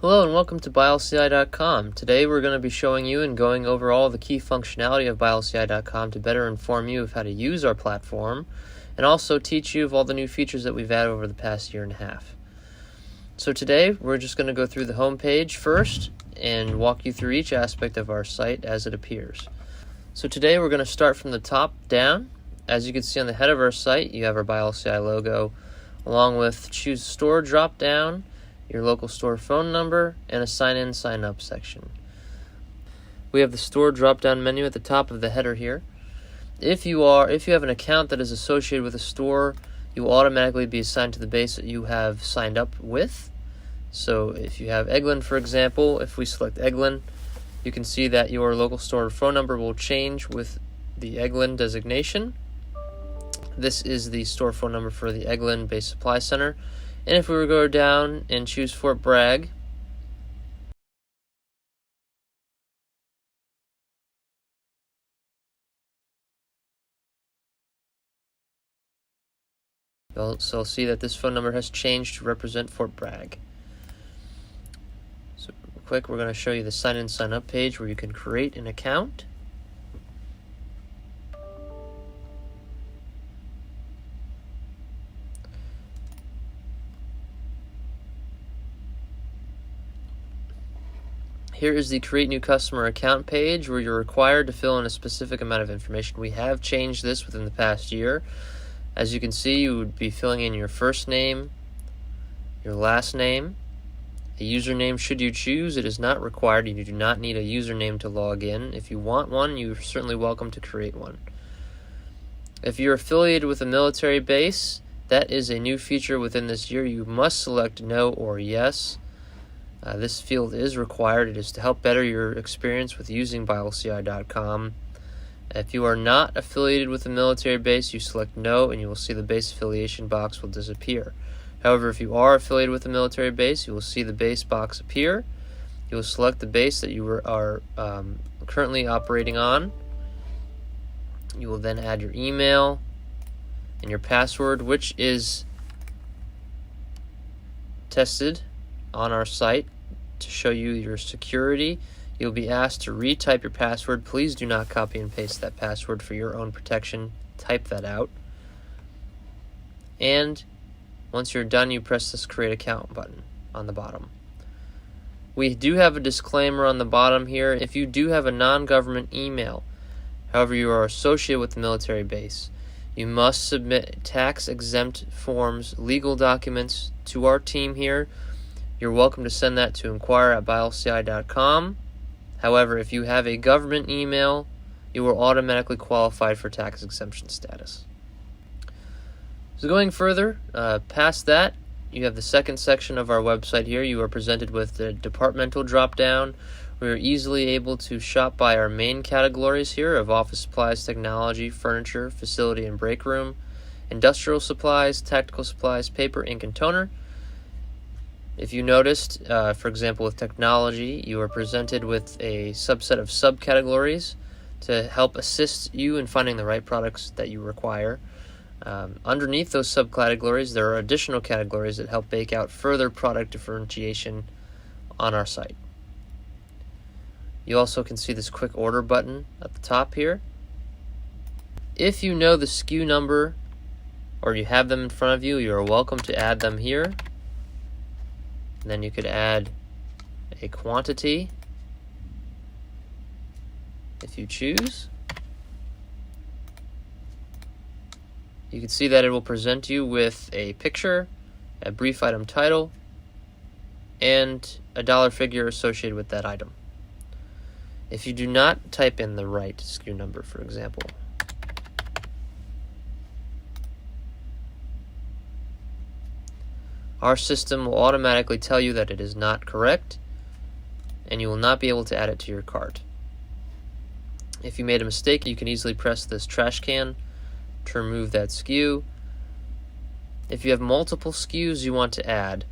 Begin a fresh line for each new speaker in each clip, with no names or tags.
Hello and welcome to BUYLCI.com. Today we're going to be showing you and going over all the key functionality of BUYLCI.com to better inform you of how to use our platform and also teach you of all the new features that we've added over the past year and a half. So today we're just going to go through the home page first and walk you through each aspect of our site as it appears. So today we're going to start from the top down. As you can see on the head of our site, you have our BUYLCI logo along with choose store drop down, your local store phone number, and a sign in, sign up section. We have the store drop down menu at the top of the header here. If you have an account that is associated with a store, you will automatically be assigned to the base that you have signed up with. So if you have Eglin, for example, if we select Eglin, you can see that your local store phone number will change with the Eglin designation. This is the store phone number for the Eglin Base Supply Center. And if we were to go down and choose Fort Bragg, you'll see that this phone number has changed to represent Fort Bragg. So real quick, we're going to show you the sign in, sign up page where you can create an account. Here is the Create New Customer Account page where you're required to fill in a specific amount of information. We have changed this within the past year. As you can see, you would be filling in your first name, your last name, a username should you choose. It is not required. You do not need a username to log in. If you want one, you're certainly welcome to create one. If you're affiliated with a military base, that is a new feature within this year. You must select no or yes. This field is required. It is to help better your experience with using BUYLCI.com. If you are not affiliated with a military base, you select no and you will see the base affiliation box will disappear. However, if you are affiliated with a military base, you will see the base box appear. You will select the base that you are currently operating on. You will then add your email and your password, which is tested on our site to show you your security. You'll be asked to retype your password. Please do not copy and paste that password for your own protection. Type that out. And once you're done, you press this Create Account button on the bottom. We do have a disclaimer on the bottom here. If you do have a non-government email, however you are associated with the military base, you must submit tax-exempt forms, legal documents to our team here. You're welcome to send that to inquire@BUYLCI.com. However, if you have a government email, you are automatically qualified for tax exemption status. So going further, past that, you have the second section of our website here. You are presented with the departmental drop-down. We are easily able to shop by our main categories here of office supplies, technology, furniture, facility and break room, industrial supplies, tactical supplies, paper, ink, and toner. If you noticed, for example, with technology, you are presented with a subset of subcategories to help assist you in finding the right products that you require. Underneath those subcategories, there are additional categories that help bake out further product differentiation on our site. You also can see this quick order button at the top here. If you know the SKU number or you have them in front of you, you are welcome to add them here. And then you could add a quantity if you choose. You can see that it will present you with a picture, a brief item title, and a dollar figure associated with that item. If you do not type in the right SKU number, for example, our system will automatically tell you that it is not correct, and you will not be able to add it to your cart. If you made a mistake, you can easily press this trash can to remove that SKU. If you have multiple SKUs you want to add,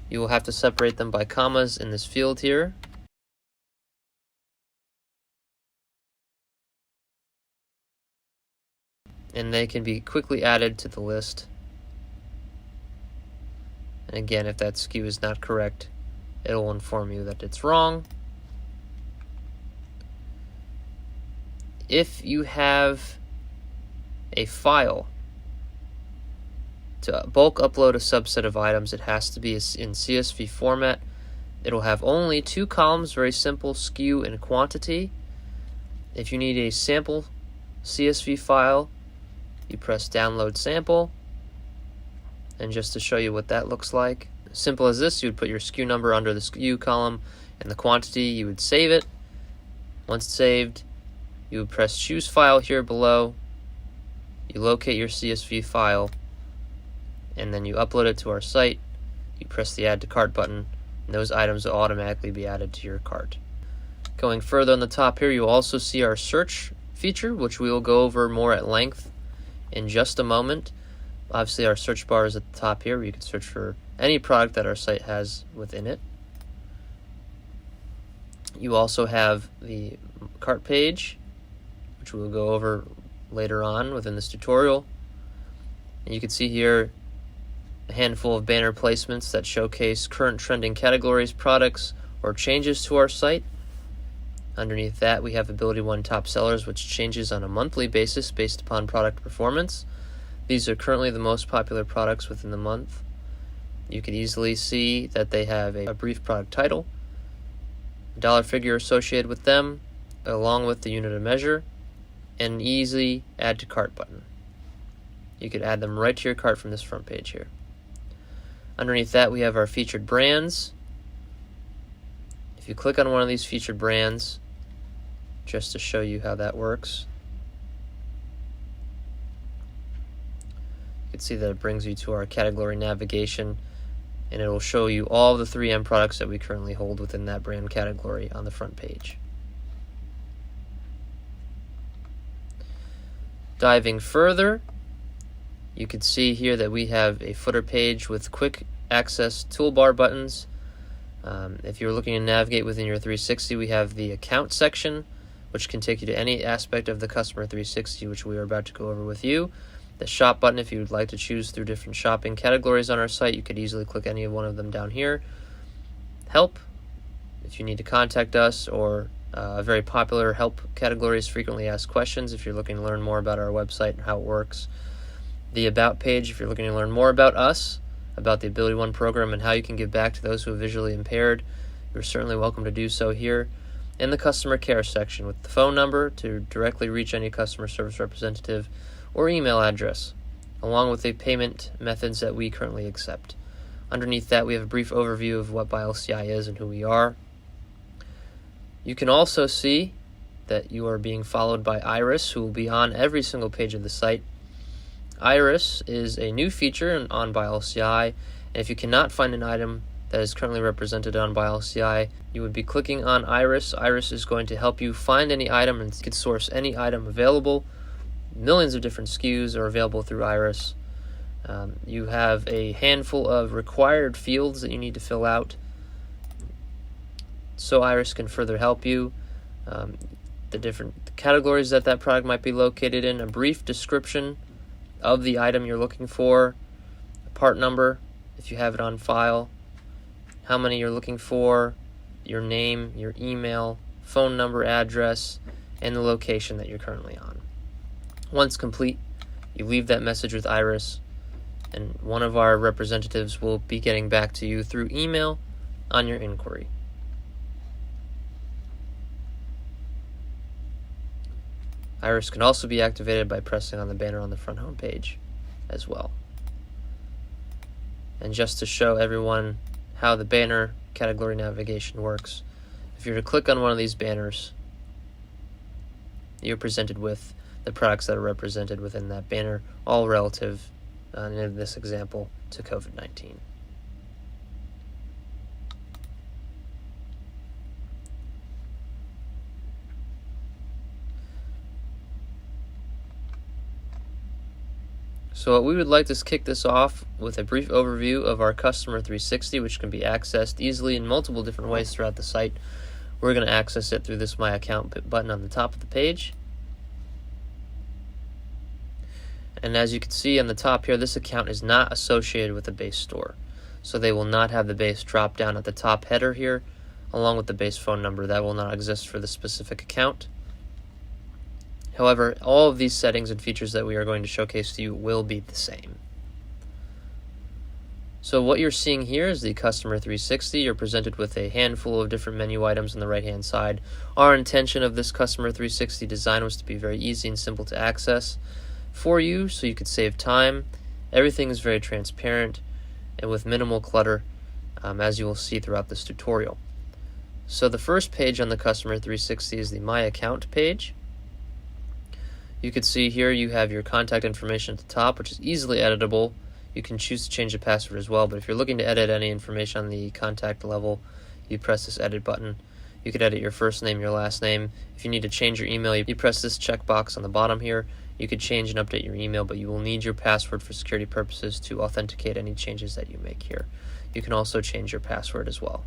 you will have to separate them by commas in this field here. And they can be quickly added to the list And again, if that SKU is not correct, it will inform you that it's wrong. If you have a file to bulk upload a subset of items, it has to be in CSV format. It'll have only 2 columns, very simple, SKU and quantity. If you need a sample CSV file, you press download sample. And just to show you what that looks like, simple as this, you would put your SKU number under the SKU column and the quantity, you would save it. Once saved, you would press choose file here below. You locate your CSV file, and then you upload it to our site. You press the add to cart button, and those items will automatically be added to your cart. Going further on the top here, you'll also see our search feature, which we will go over more at length in just a moment. Obviously, our search bar is at the top here, where you can search for any product that our site has within it. You also have the cart page, which we will go over later on within this tutorial. And you can see here a handful of banner placements that showcase current trending categories, products, or changes to our site. Underneath that, we have AbilityOne Top Sellers, which changes on a monthly basis based upon product performance. These are currently the most popular products within the month. You can easily see that they have a brief product title, a dollar figure associated with them, along with the unit of measure, and an easy add to cart button. You could add them right to your cart from this front page here. Underneath that, we have our featured brands. If you click on one of these featured brands, just to show you how that works, you can see that it brings you to our category navigation, and it will show you all the 3M products that we currently hold within that brand category on the front page. Diving further, you can see here that we have a footer page with quick access toolbar buttons. If you're looking to navigate within your 360, we have the account section, which can take you to any aspect of the customer 360, which we are about to go over with you. The shop button, if you would like to choose through different shopping categories on our site, you could easily click any of one of them down here. Help, if you need to contact us, or a very popular help category is frequently asked questions if you're looking to learn more about our website and how it works. The About page, if you're looking to learn more about us, about the AbilityOne program, and how you can give back to those who are visually impaired, you're certainly welcome to do so here. In the customer care section, with the phone number to directly reach any customer service representative, or email address, along with the payment methods that we currently accept. Underneath that, we have a brief overview of what BUYLCI is and who we are. You can also see that you are being followed by Iris, who will be on every single page of the site. Iris is a new feature on BUYLCI, and if you cannot find an item that is currently represented on BUYLCI, you would be clicking on Iris. Iris is going to help you find any item and can source any item available. Millions of different SKUs are available through Iris. You have a handful of required fields that you need to fill out, so Iris can further help you. The different categories that product might be located in, a brief description of the item you're looking for, a part number if you have it on file, how many you're looking for, your name, your email, phone number, address, and the location that you're currently on. Once complete, you leave that message with Iris, and one of our representatives will be getting back to you through email on your inquiry. Iris can also be activated by pressing on the banner on the front home page as well. And just to show everyone how the banner category navigation works, if you were to click on one of these banners, you're presented with the products that are represented within that banner, all relative, in this example, to COVID-19. So we would like to kick this off with a brief overview of our Customer 360, which can be accessed easily in multiple different ways throughout the site. We're going to access it through this My Account button on the top of the page. And as you can see on the top here, this account is not associated with the base store. so they will not have the base drop down at the top header here, along with the base phone number. That will not exist for the specific account. However, all of these settings and features that we are going to showcase to you will be the same. So what you're seeing here is the Customer 360. You're presented with a handful of different menu items on the right-hand side. Our intention of this Customer 360 design was to be very easy and simple to access for you, so you could save time. Everything is very transparent and with minimal clutter, as you will see throughout this tutorial. So the first page on the Customer 360 is the My Account page. You can see here you have your contact information at the top, which is easily editable. You can choose to change the password as well, but if you're looking to edit any information on the contact level, you press this edit button. You could edit your first name, your last name. If you need to change your email, you press this checkbox on the bottom here. You could change and update your email, but you will need your password for security purposes to authenticate any changes that you make here. You can also change your password as well.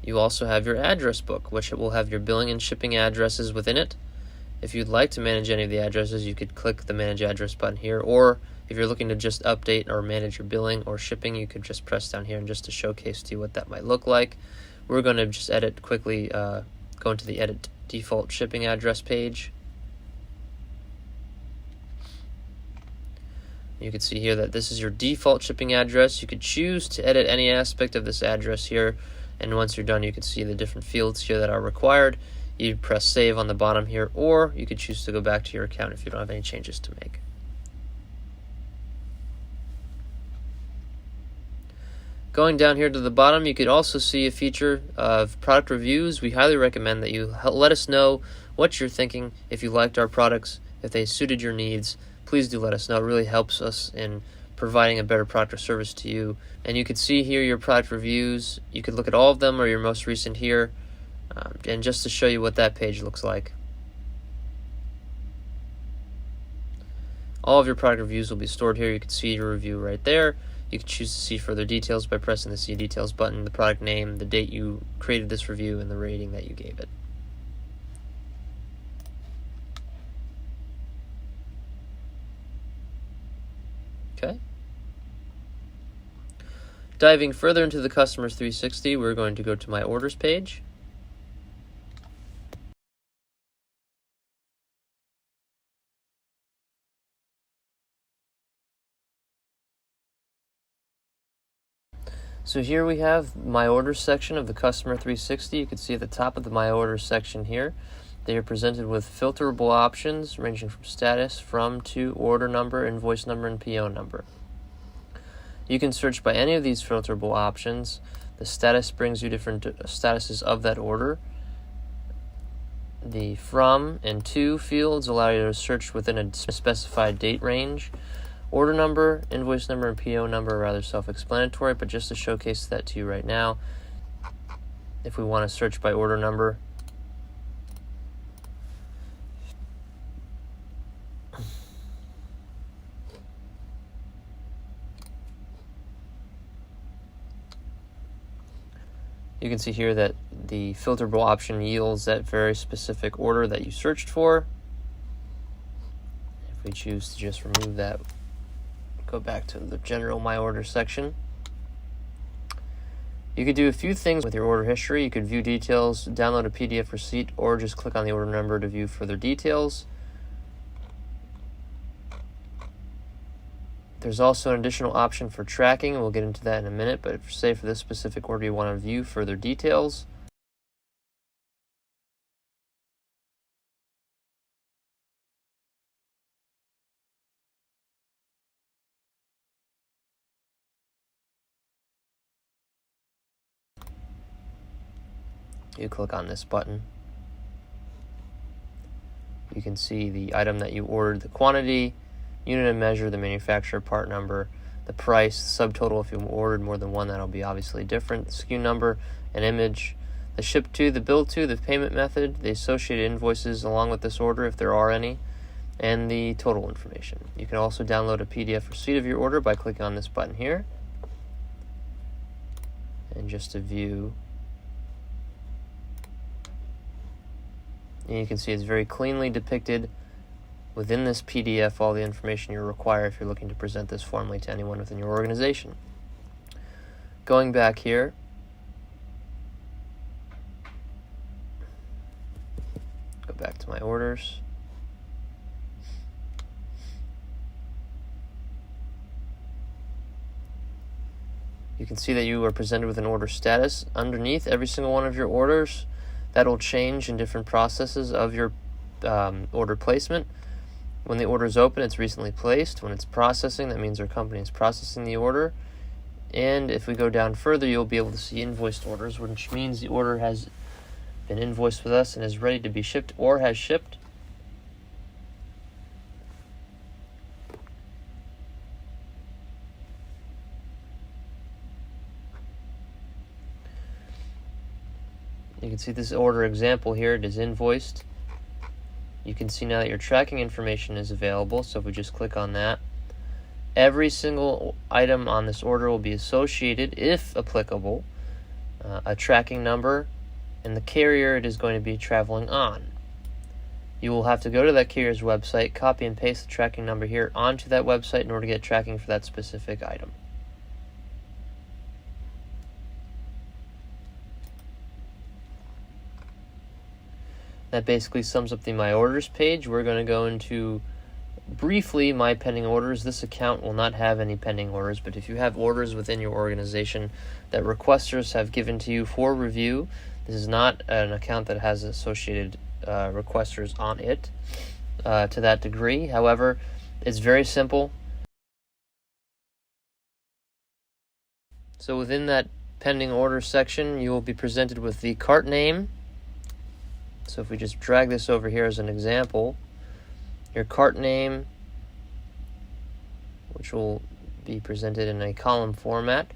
You also have your address book, which will have your billing and shipping addresses within it. If you'd like to manage any of the addresses, you could click the Manage Address button here, or if you're looking to just update or manage your billing or shipping, you could just press down here and just to showcase to you what that might look like. We're going to just go into the Edit Default Shipping Address page. You can see here that this is your default shipping address. You could choose to edit any aspect of this address here, and once you're done, you can see the different fields here that are required. You press Save on the bottom here, or you could choose to go back to your account if you don't have any changes to make. Going down here to the bottom, you could also see a feature of product reviews. We highly recommend that you let us know what you're thinking. If you liked our products, if they suited your needs, please do let us know. It really helps us in providing a better product or service to you. And you can see here your product reviews. You could look at all of them or your most recent here. And just to show you what that page looks like. All of your product reviews will be stored here. You can see your review right there. You can choose to see further details by pressing the See Details button, the product name, the date you created this review, and the rating that you gave it. Okay. Diving further into the Customer 360, we're going to go to My Orders page. So here we have My Orders section of the Customer 360. You can see at the top of the My Orders section here, they are presented with filterable options ranging from status, from, to, order number, invoice number, and PO number. You can search by any of these filterable options. The status brings you different statuses of that order. The from and to fields allow you to search within a specified date range. Order number, invoice number, and PO number are rather self-explanatory, but just to showcase that to you right now, if we want to search by order number, you can see here that the filterable option yields that very specific order that you searched for. If we choose to just remove that, go back to the general My Order section. You could do a few things with your order history. You could view details, download a PDF receipt, or just click on the order number to view further details. There's also an additional option for tracking, and we'll get into that in a minute, but say for this specific order you want to view further details. You click on this button. You can see the item that you ordered, the quantity, unit and measure, the manufacturer, part number, the price, subtotal. If you ordered more than one, that'll be obviously different. The SKU number, an image, the ship to, the bill to, the payment method, the associated invoices along with this order if there are any, and the total information. You can also download a PDF receipt of your order by clicking on this button here. and just to view. And you can see it's very cleanly depicted within this PDF all the information you require if you're looking to present this formally to anyone within your organization. Going back here, go back to my orders. You can see that you are presented with an order status. Underneath every single one of your orders, that will change in different processes of your order placement. When the order is open, it's recently placed. When it's processing, that means our company is processing the order. And if we go down further, you'll be able to see invoiced orders, which means the order has been invoiced with us and is ready to be shipped or has shipped. You can see this order example here. It is invoiced. You can see now that your tracking information is available. So if we just click on that, every single item on this order will be associated, if applicable, a tracking number and the carrier it is going to be traveling on. You will have to go to that carrier's website, copy and paste the tracking number here onto that website in order to get tracking for that specific item. That basically sums up the My Orders page. We're going to go into briefly My Pending Orders. This account will not have any pending orders, but if you have orders within your organization that requesters have given to you for review, this is not an account that has associated requesters on it to that degree. However, it's very simple. So within that pending order section, you will be presented with the cart name. So if we just drag this over here as an example, your cart name, which will be presented in a column format,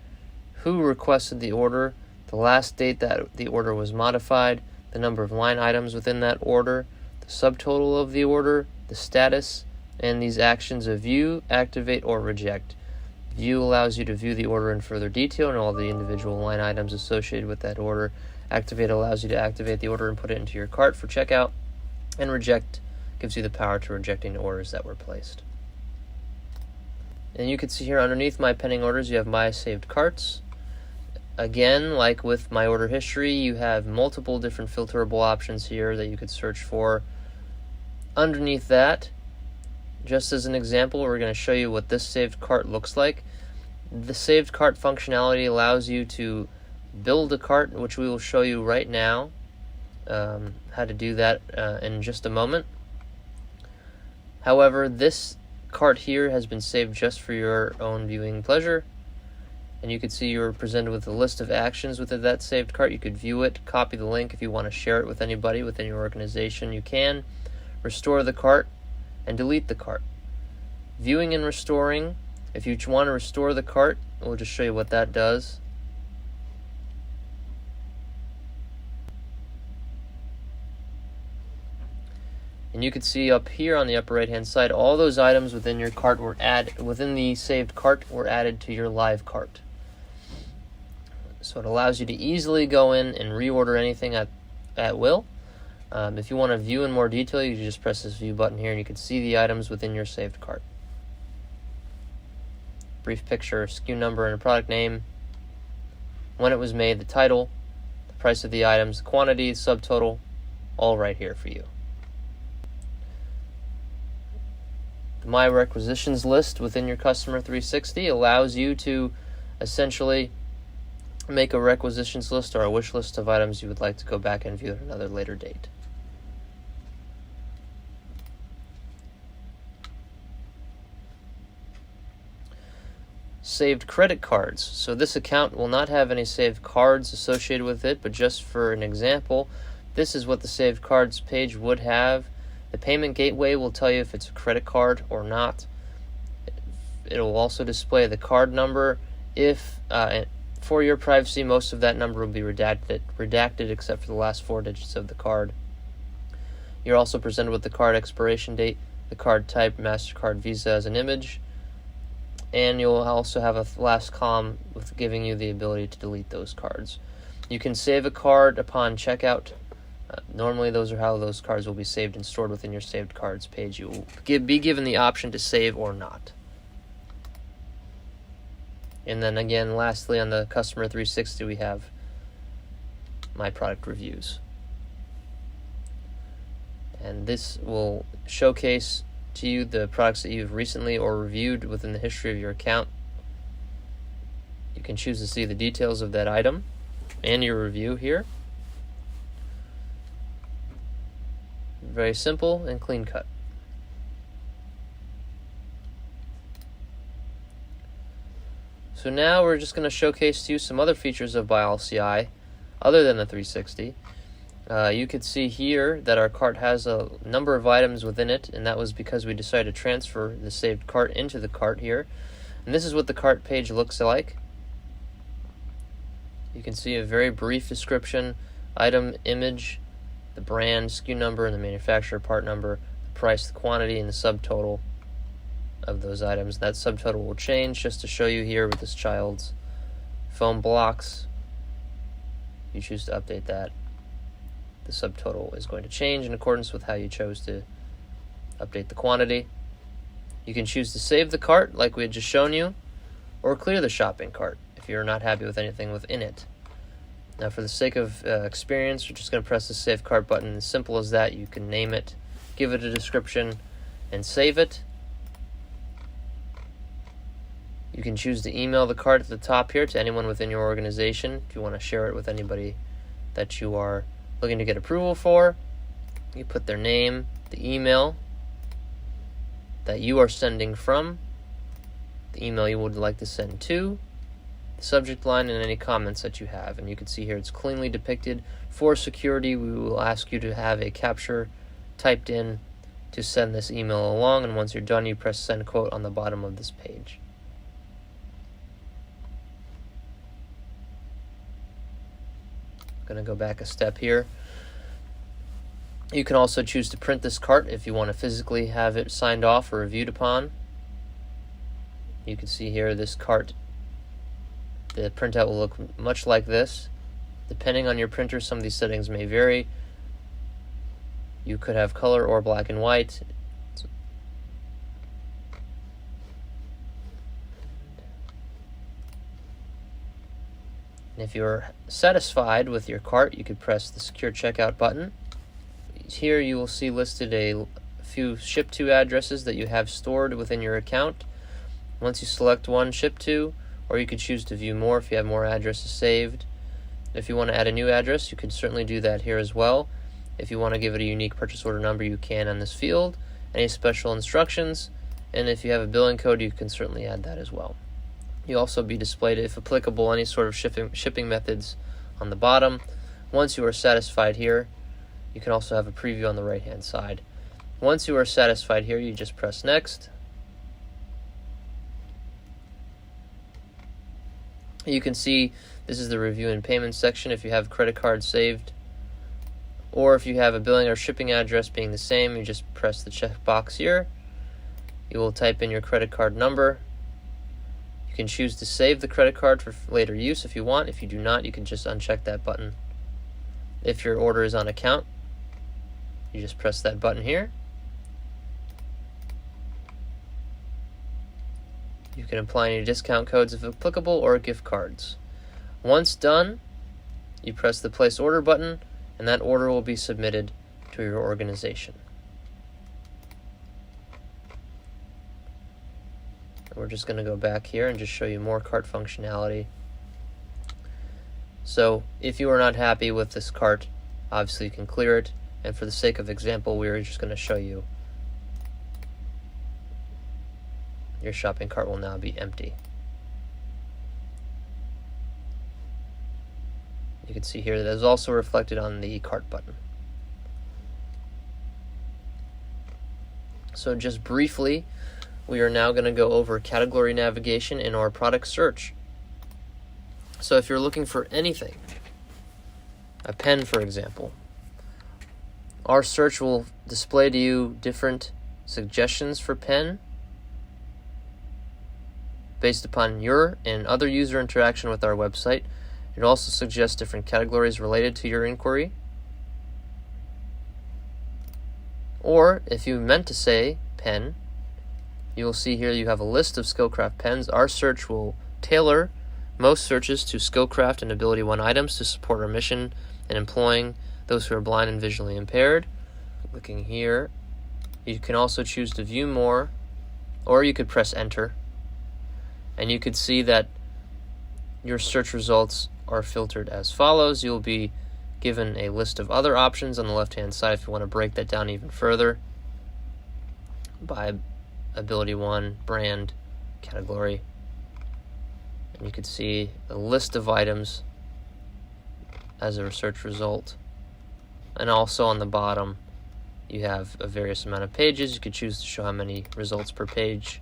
who requested the order, the last date that the order was modified, the number of line items within that order, the subtotal of the order, the status, and these actions of view, activate, or reject. View allows you to view the order in further detail and all the individual line items associated with that order. Activate allows you to activate the order and put it into your cart for checkout. And reject gives you the power to rejecting orders that were placed. And you can see here underneath My Pending Orders, you have My Saved Carts. Again, like with My Order History, you have multiple different filterable options here that you could search for. Underneath that, just as an example, we're going to show you what this saved cart looks like. The saved cart functionality allows you to build a cart, which we will show you right now how to do that in just a moment. However, this cart here has been saved just for your own viewing pleasure, and you can see you're presented with a list of actions within that saved cart. You could view it, copy the link if you want to share it with anybody within your organization. You can restore the cart and delete the cart. Viewing and restoring, if you want to restore the cart, we'll just show you what that does. And you can see up here on the upper right hand side, all those items within your cart were within the saved cart were added to your live cart. So it allows you to easily go in and reorder anything at will. If you want to view in more detail, you can just press this view button here and you can see the items within your saved cart. Brief picture, SKU number and a product name, when it was made, the title, the price of the items, the quantity, subtotal, all right here for you. The My Requisitions List within your Customer 360 allows you to essentially make a requisitions list or a wish list of items you would like to go back and view at another later date. Saved credit cards. So this account will not have any saved cards associated with it, but just for an example, this is what the saved cards page would have. The payment gateway will tell you if it's a credit card or not. It will also display the card number. If for your privacy, most of that number will be redacted except for the last 4 digits of the card. You're also presented with the card expiration date, the card type, MasterCard, Visa as an image, and you'll also have a last column with giving you the ability to delete those cards. You can save a card upon checkout. Normally those are how those cards will be saved and stored within your saved cards page. You will be given the option to save or not. And then again, lastly, on the Customer 360, we have My Product Reviews. And this will showcase to you the products that you've recently or reviewed within the history of your account. You can choose to see the details of that item and your review here. Very simple and clean cut. So now we're just going to showcase to you some other features of BUYLCI other than the 360. You can see here that our cart has a number of items within it, and that was because we decided to transfer the saved cart into the cart here. And this is what the cart page looks like. You can see a very brief description, item image, the brand, SKU number, and the manufacturer part number, the price, the quantity, and the subtotal of those items. That subtotal will change just to show you here with this child's foam blocks. You choose to update that. The subtotal is going to change in accordance with how you chose to update the quantity. You can choose to save the cart like we had just shown you, or clear the shopping cart if you're not happy with anything within it. Now for the sake of experience, you're just going to press the Save Cart button. As simple as that. You can name it, give it a description, and save it. You can choose to email the cart at the top here to anyone within your organization if you want to share it with anybody that you are looking to get approval for. You put their name, the email that you are sending from, the email you would like to send to, the subject line, and any comments that you have. And you can see here it's cleanly depicted. For security, we will ask you to have a capture typed in to send this email along, and once you're done, you press send quote on the bottom of this page. Going to go back a step here. You can also choose to print this cart if you want to physically have it signed off or reviewed upon. You can see here this cart, the printout will look much like this. Depending on your printer, some of these settings may vary. You could have color or black and white. And if you're satisfied with your cart, you could press the Secure Checkout button. Here you will see listed a few ship to addresses that you have stored within your account. Once you select one, ship to, or you could choose to view more if you have more addresses saved. If you want to add a new address, you can certainly do that here as well. If you want to give it a unique purchase order number, you can on this field. Any special instructions, and if you have a billing code, you can certainly add that as well. You'll also be displayed, if applicable, any sort of shipping methods on the bottom. Once you are satisfied here, you can also have a preview on the right hand side. Once you are satisfied here, you just press next. You can see this is the review and payment section if you have credit cards saved, or if you have a billing or shipping address being the same, you just press the checkbox here. You will type in your credit card number. You can choose to save the credit card for later use if you want. If you do not, you can just uncheck that button. If your order is on account, you just press that button here. You can apply any discount codes if applicable or gift cards. Once done, you press the Place Order button, and that order will be submitted to your organization. We're just going to go back here and just show you more cart functionality. So if you are not happy with this cart, obviously you can clear it, and for the sake of example, we're just going to show you your shopping cart will now be empty. You can see here that is also reflected on the cart button. So just briefly, we are now going to go over category navigation in our product search. So if you're looking for anything, a pen for example, our search will display to you different suggestions for pen. based upon your and other user interaction with our website. It also suggests different categories related to your inquiry. Or if you meant to say pen, you will see here you have a list of Skillcraft pens. Our search will tailor most searches to Skillcraft and Ability 1 items to support our mission in employing those who are blind and visually impaired. Clicking here, you can also choose to view more, or you could press enter, and you could see that your search results are filtered as follows. You'll be given a list of other options on the left hand side if you want to break that down even further by Ability 1, brand, category, and you can see a list of items as a search result. And also on the bottom you have a various amount of pages. You could choose to show how many results per page,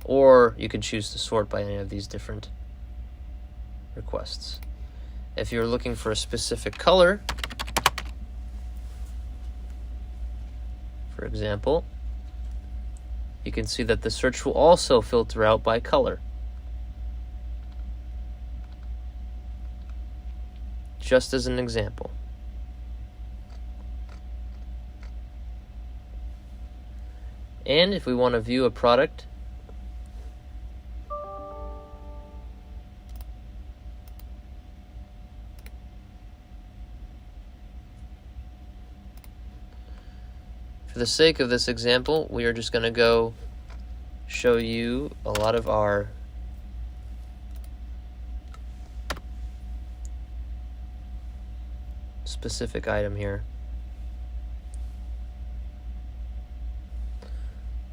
or you could choose to sort by any of these different requests. If you're looking for a specific color, for example, you can see that the search will also filter out by color. Just as an example. And if we want to view a product, for the sake of this example, we are just going to go show you a lot of our specific item here.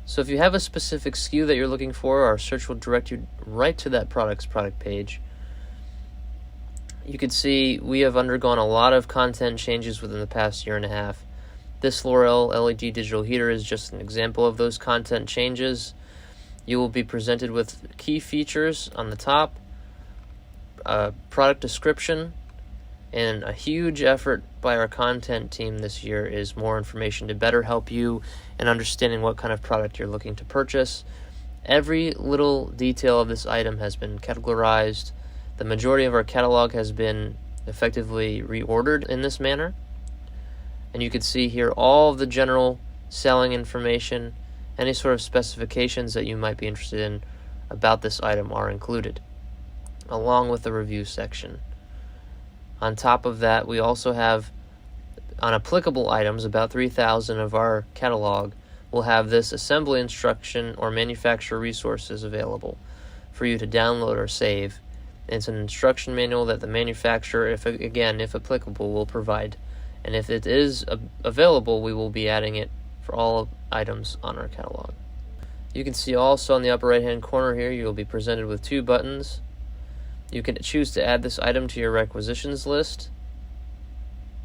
So if you have a specific SKU that you're looking for, our search will direct you right to that product's product page. You can see we have undergone a lot of content changes within the past year and a half. This L'Oreal LED digital heater is just an example of those content changes. You will be presented with key features on the top, a product description, and a huge effort by our content team this year is more information to better help you in understanding what kind of product you're looking to purchase. Every little detail of this item has been categorized. The majority of our catalog has been effectively reordered in this manner. And you can see here all of the general selling information, any sort of specifications that you might be interested in about this item are included, along with the review section. On top of that, we also have, on applicable items, about 3,000 of our catalog will have this assembly instruction or manufacturer resources available for you to download or save. It's an instruction manual that the manufacturer, if applicable, will provide. And if it is available, we will be adding it for all items on our catalog. You can see also on the upper right hand corner here, you will be presented with two buttons. You can choose to add this item to your requisitions list,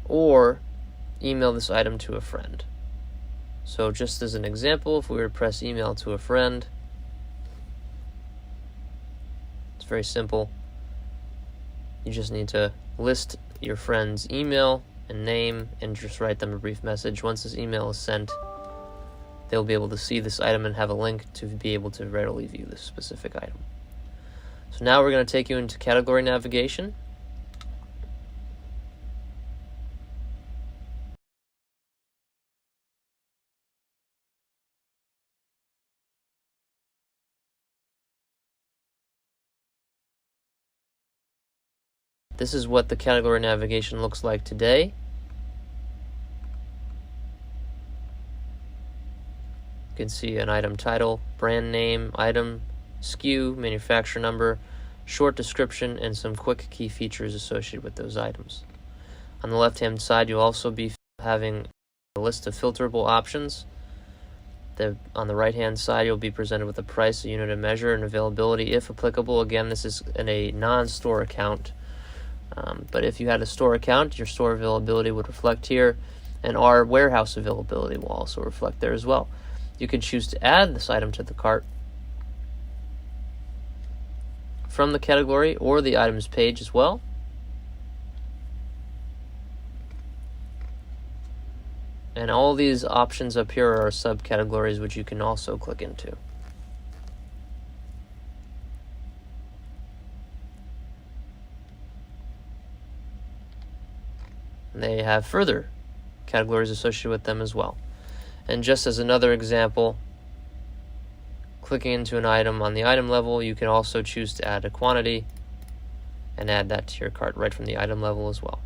or email this item to a friend. So just as an example, if we were to press email to a friend, it's very simple. You just need to list your friend's email and name and just write them a brief message. Once this email is sent, they'll be able to see this item and have a link to be able to readily view this specific item. So now we're going to take you into category navigation. This is what the category navigation looks like today. You can see an item title, brand name, item, SKU, manufacturer number, short description, and some quick key features associated with those items. On the left-hand side, you'll also be having a list of filterable options. On the right-hand side, you'll be presented with the price, a unit of measure, and availability, if applicable. Again, this is in a non-store account. But if you had a store account, your store availability would reflect here, and our warehouse availability will also reflect there as well. You can choose to add this item to the cart from the category or the items page as well. And all these options up here are subcategories which you can also click into. And they have further categories associated with them as well. And just as another example, clicking into an item on the item level, you can also choose to add a quantity and add that to your cart right from the item level as well.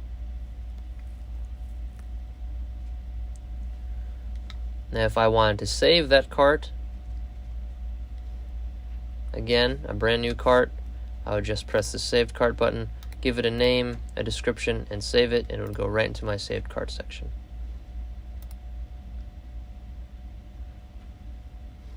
Now if I wanted to save that cart, again, a brand new cart, I would just press the Saved Cart button, give it a name, a description, and save it, and it would go right into my Saved Cart section.